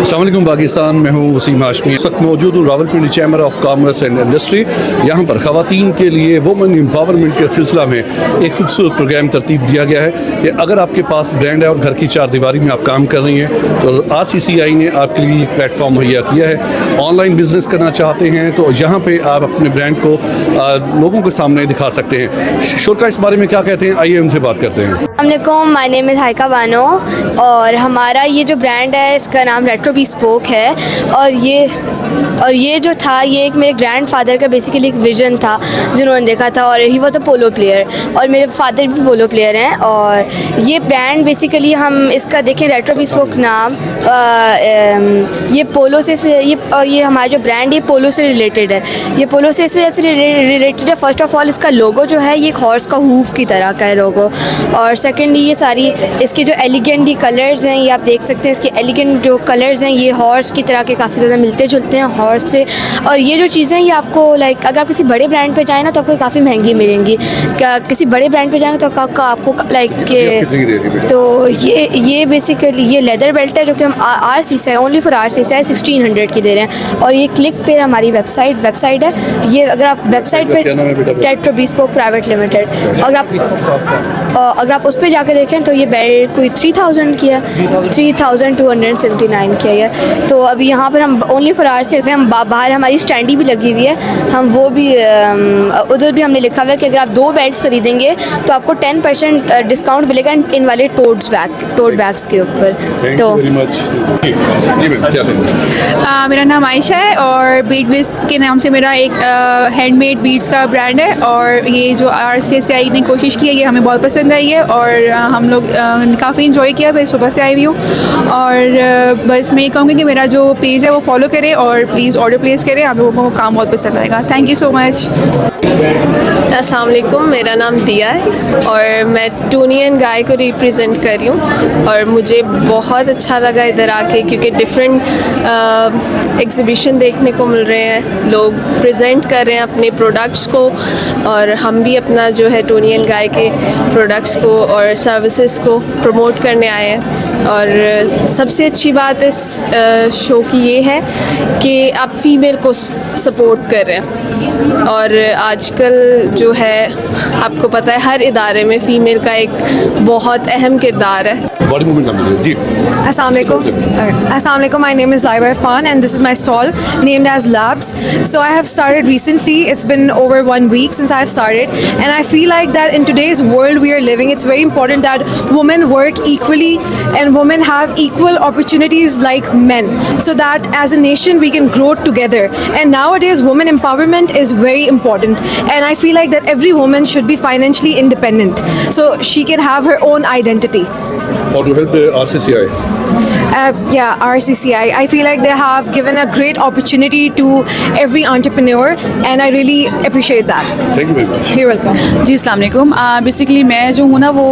अस्सलाम वालेकुम पाकिस्तान, मैं हूँ वसीम हाशमी। इस वक्त मौजूद हूँ Rawalpindi chamber of commerce and industry. यहाँ पर ख़वातीन के लिए वुमेन एम्पावरमेंट के सिलसिला में एक खूबसूरत प्रोग्राम तरतीब दिया गया है कि अगर आपके पास ब्रांड है और घर की चार दीवारी में आप काम कर रही हैं तो RCCI ने आपके लिए प्लेटफॉर्म मुहैया किया है। ऑनलाइन बिजनेस करना चाहते हैं तो यहाँ पर आप अपने ब्रांड को लोगों के सामने दिखा सकते हैं। शुरा इस बारे में क्या कहते हैं, आइए उनसे बात करते हैं। अस्सलामुअलैकुम, माय नेम इज़ हाइका बानो और हमारा ये जो ब्रांड है इसका नाम रेट्रो बिस्पोक है। और ये जो था ये एक मेरे ग्रैंडफादर का बेसिकली एक विज़न था जिन्होंने देखा था, और he was a polo player और मेरे फादर भी पोलो प्लेयर हैं। और ये ब्रांड बेसिकली हम इसका देखें रेट्रो बिस्पोक नाम ये पोलो से ये हमारा जो ब्रांड ये पोलो से रिलेटेड है। ये पोलो से इस वजह से रिलेटेड है, फ़र्स्ट ऑफ़ ऑल इसका लोगो जो है ये एक हॉर्स का हूफ की तरह का है लोगो, और सेकेंडली ये सारी इसके जो एलिगेंट ही कलर्स हैं ये आप देख सकते हैं। इसके एलिगेंट जो कलर्स हैं ये हॉर्स की तरह के काफ़ी ज़्यादा मिलते जुलते हैं हॉर्स से। और ये जो चीज़ें ये आपको लाइक अगर आप किसी बड़े ब्रांड पे जाएँ ना तो आपको काफ़ी महंगी मिलेंगी। किसी बड़े ब्रांड पे जाएँ तो आपको लाइक तो ये बेसिकली ये लेदर बेल्ट है जो कि हम RCCI ओनली फॉर RCCI 1600 की दे रहे हैं। और ये क्लिक पे हमारी वेबसाइट है। ये अगर आप वेबसाइट पे रेट्रो बिस्पोक प्राइवेट लिमिटेड अगर आप उस पर जाके देखें तो ये बेल्ट कोई 3000 की है, 3279 की है। तो अभी यहाँ पर हम ओनली फॉर RCCI हम बाहर हमारी स्टैंडी भी लगी हुई है, हम वो भी उधर भी हमने लिखा हुआ है कि अगर आप 2 बेल्ट्स खरीदेंगे तो आपको 10% डिस्काउंट मिलेगा इन वाले टोट बैग्स के ऊपर। तो मेरा नाम आयशा है और बीट बिस के नाम से मेरा एक हैंडमेड बीट्स का ब्रांड है। और ये जो RCCI ने कोशिश की है ये हमें बहुत पसंद आई है और हम लोग काफ़ी इंजॉय किया। मैं सुबह से आई हुई हूँ और बस मैं ये कहूँगी कि मेरा जो पेज है वो फॉलो करें और प्लीज़ ऑर्डर प्लेस करें, आप लोगों को काम बहुत पसंद आएगा। Thank you so much. अस्सलाम वालेकुम, मेरा नाम दिया है और मैं टूनियन गाय को रिप्रेजेंट कर रही हूँ। और मुझे बहुत अच्छा लगा इधर आके क्योंकि डिफरेंट एग्ज़िबिशन देखने को मिल रहे हैं, लोग प्रेजेंट कर रहे हैं अपने प्रोडक्ट्स को और हम भी अपना जो है टूनियन गाय के प्रोडक्ट्स को और सर्विसेज को प्रमोट करने आए हैं। और सबसे अच्छी बात इस शो की ये है कि आप फीमेल को सपोर्ट कर रहे हैं। और आजकल जो है आपको पता है हर इदारे में फ़ीमेल का एक बहुत अहम किरदार है। Assalamualaikum, my name is Laiba Irfan and this is my stall named as Labs. So I have started recently, it's been over 1 week since I have started, and I feel like that in today's world we are living, it's very important that women work equally and women have equal opportunities like men, so that as a nation we can grow together. And nowadays women empowerment is very important, and I feel like that every woman should be financially independent so she can have her own identity. Or to help the RCCI? RCCI. I feel like they have given a great opportunity to every entrepreneur and I really appreciate that. Thank you very much. You're welcome. जी अस्सलाम वालेकुम। Basically मैं जो हूँ ना वो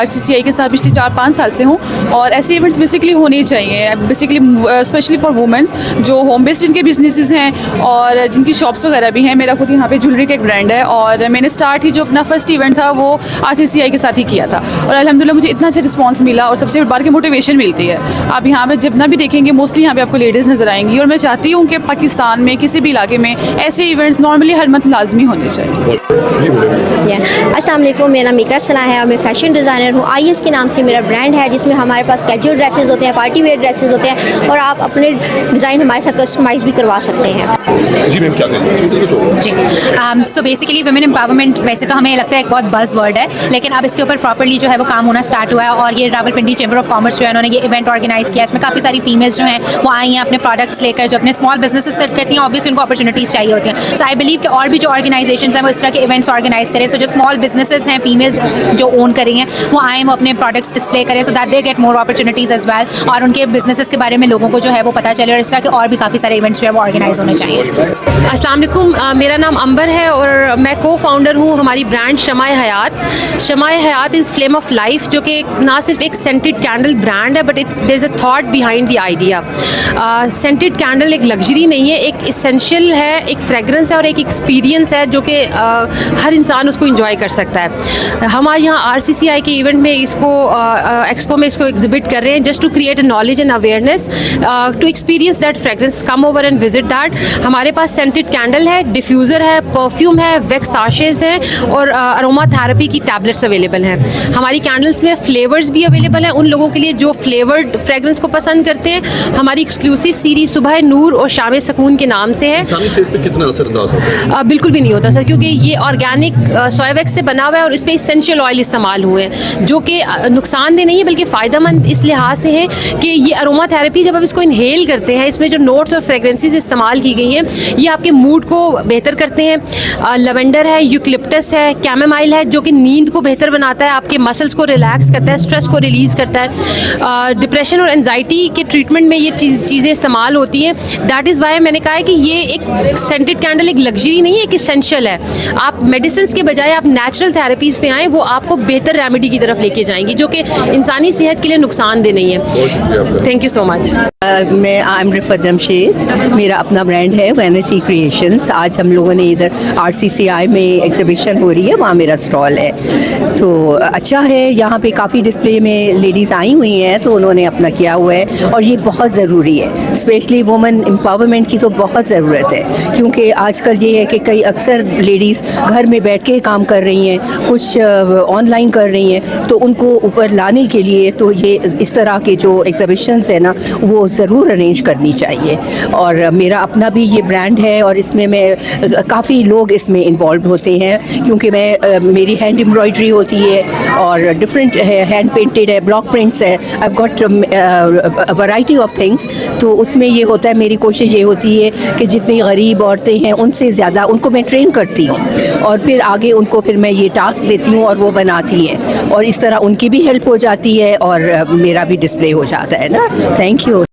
RCCI के साथ पिछले 4-5 साल से हूँ और ऐसे इवेंट्स बेसिकली होने चाहिए, बेसिकली स्पेशली फॉर वुमेंस जो होम बेस्ड जिनके बिजनेसेस हैं और जिनकी शॉप्स वगैरह भी हैं। मेरा खुद यहाँ पे ज्वेलरी का एक ब्रांड है और मैंने स्टार्ट ही जो अपना फर्स्ट इवेंट था वो RCCI के साथ ही किया था और अल्हम्दुलिल्लाह मुझे इतना अच्छा रिस्पॉन्स मिला और सबसे बड़ी मोटिवेशन मिलती है। आप यहाँ पे जब ना भी देखेंगे मोस्टली यहाँ पे आपको लेडीज़ नज़र आएंगी और मैं चाहती हूँ कि पाकिस्तान में किसी भी इलाके में ऐसे इवेंट्स नॉर्मली हर मंथ लाजमी होने चाहिए। अस्सलाम वालेकुम, मेरा नाम मिका सलाह है और मैं फ़ैशन डिज़ाइनर हूँ। IS के नाम से मेरा ब्रांड है जिसमें हमारे पास कैजुअल ड्रेसेस होते हैं, पार्टी वेयर ड्रेसेस होते हैं और आप अपने डिज़ाइन हमारे साथ कस्टमाइज़ भी करवा सकते हैं। जी मैम, क्या कहें? जी सो बेसिकली वुमेन एम्पावरमेंट वैसे तो हमें लगता है एक बहुत बज़ वर्ड है, लेकिन अब इसके ऊपर प्रॉपर्ली जो है वो काम होना स्टार्ट हुआ है और ये रावलपिंडी चैम्बर ऑफ कॉमर्स जो है उन्होंने ये इवेंट ऑर्गेनाइज़ किया। इसमें काफ़ी सारी फीमेल्स जो हैं वो आई हैं अपने प्रोडक्ट्स लेकर, जो अपने स्मॉल बिजनेसेस करती हैं, ऑब्वियसली उनको अपॉर्चुनिटीज़ चाहिए होती हैं। सो आई बिलीव कि और भी जो ऑर्गेनाइजेशन हैं वो इस तरह के इवेंट्स ऑर्गेनाइज करें, सो जो स्मॉल बिजनेसेस हैं फीमेल्स जो ओन कर रही हैं वो आएँ, वो अपने प्रोडक्ट्स डिस्प्ले करें so that they get more opportunities as well और उनके बिजनेसेस के बारे में लोगों को जो है वो पता चले और इस तरह के और भी काफ़ी सारे इवेंट्स जो है वो ऑर्गेनाइज होने चाहिए। अस्सलाम वालेकुम, मेरा नाम अंबर है और मैं को फाउंडर हूँ हमारी brand Shamaye Hayat. Shamaye Hayat is flame of life, जो कि ना सिर्फ एक सेंटेड कैंडल ब्रांड है but there is a thought behind the idea. Scented candle एक लग्जरी नहीं है, एक इसेंशियल है, एक फ्रेगरेंस है और एक एक्सपीरियंस है जो कि हर इंसान उसको इसको इंजॉय कर सकता है। हमारे यहाँ RCCI के इवेंट में इसको एक्सपो में इसको एग्जिबिट कर रहे हैं just to create a knowledge and awareness to experience that fragrance, come over and visit that. हमारे पास सेंटेड कैंडल है, डिफ्यूज़र है, परफ्यूम है, वैक्स साशेज़ हैं और अरोमा थेरेपी की टैबलेट्स अवेलेबल हैं। हमारी कैंडल्स में फ्लेवर्स भी अवेलेबल हैं उन लोगों के लिए जो फ्लेवर्ड फ्रेग्रेंस को पसंद करते हैं। हमारी एक्सक्लूसिव सीरीज सुबह नूर और शाम सुकून के नाम से है। इंसानी सेहत पे कितना असरअंदाज होता है? बिल्कुल भी नहीं होता सर, क्योंकि ये ऑर्गेनिक सोया वैक्स से बना हुआ है और इसमें इसेंशियल ऑयल इस्तेमाल हुए हैं जो कि नुकसानदेह नहीं है बल्कि फ़ायदेमंद इस लिहाज से है कि ये अरोमा थेरेपी जब आप इसको इनहेल करते हैं, इसमें जो नोट्स और फ्रेग्रेंसेस इस्तेमाल की गई हैं ये आपके मूड को बेहतर करते हैं। लवेंडर है, यूकलिप्टस है, कैमोमाइल है जो कि नींद को बेहतर बनाता है, आपके मसल्स को रिलैक्स करता है, स्ट्रेस को रिलीज़ करता है। डिप्रेशन और एंजाइटी के ट्रीटमेंट में ये चीज़ें इस्तेमाल होती हैं। दैट इज़ वाई मैंने कहा है कि ये एक सेंटेड कैंडल एक लग्जरी नहीं है, एक इसेंशियल है। आप मेडिसिन के बजाय आप नेचुरल थेरेपीज़ पे आएँ, वो आपको बेहतर रेमेडी की तरफ लेके जाएंगी जो कि इंसानी सेहत के लिए नुकसानदेह नहीं है। Thank you so much. मैं आई एम रिफत जमशेद, मेरा अपना ब्रांड है वैनिटी क्रिएशंस। आज हम लोगों ने इधर RCCI में एग्जीबिशन हो रही है, वहाँ मेरा स्टॉल है। तो अच्छा है, यहाँ पे काफ़ी डिस्प्ले में लेडीज़ आई हुई हैं तो उन्होंने अपना किया हुआ है और ये बहुत ज़रूरी है। स्पेशली वुमेन एम्पावरमेंट की तो बहुत ज़रूरत है, क्योंकि आजकल ये है कि कई अक्सर लेडीज़ घर में बैठ के काम कर रही हैं, कुछ ऑनलाइन कर रही हैं, तो उनको ऊपर लाने के लिए तो ये इस तरह के जो एग्जीबिशंस है ना वो ज़रूर अरेंज करनी चाहिए। और मेरा अपना भी ये ब्रांड है और इसमें मैं काफ़ी लोग इसमें इन्वॉल्व होते हैं, क्योंकि मैं मेरी हैंड एम्ब्रॉयडरी होती है और डिफरेंट हैंड पेंटेड है, ब्लॉक प्रिंट्स है, I got variety of things. तो उसमें ये होता है, मेरी कोशिश ये होती है कि जितनी गरीब औरतें हैं उनसे ज़्यादा उनको मैं ट्रेन करती हूँ और फिर आगे उनको फिर मैं ये टास्क देती हूँ और वो बनाती हैं और इस तरह उनकी भी हेल्प हो जाती है और मेरा भी डिस्प्ले हो जाता है ना। Thank you.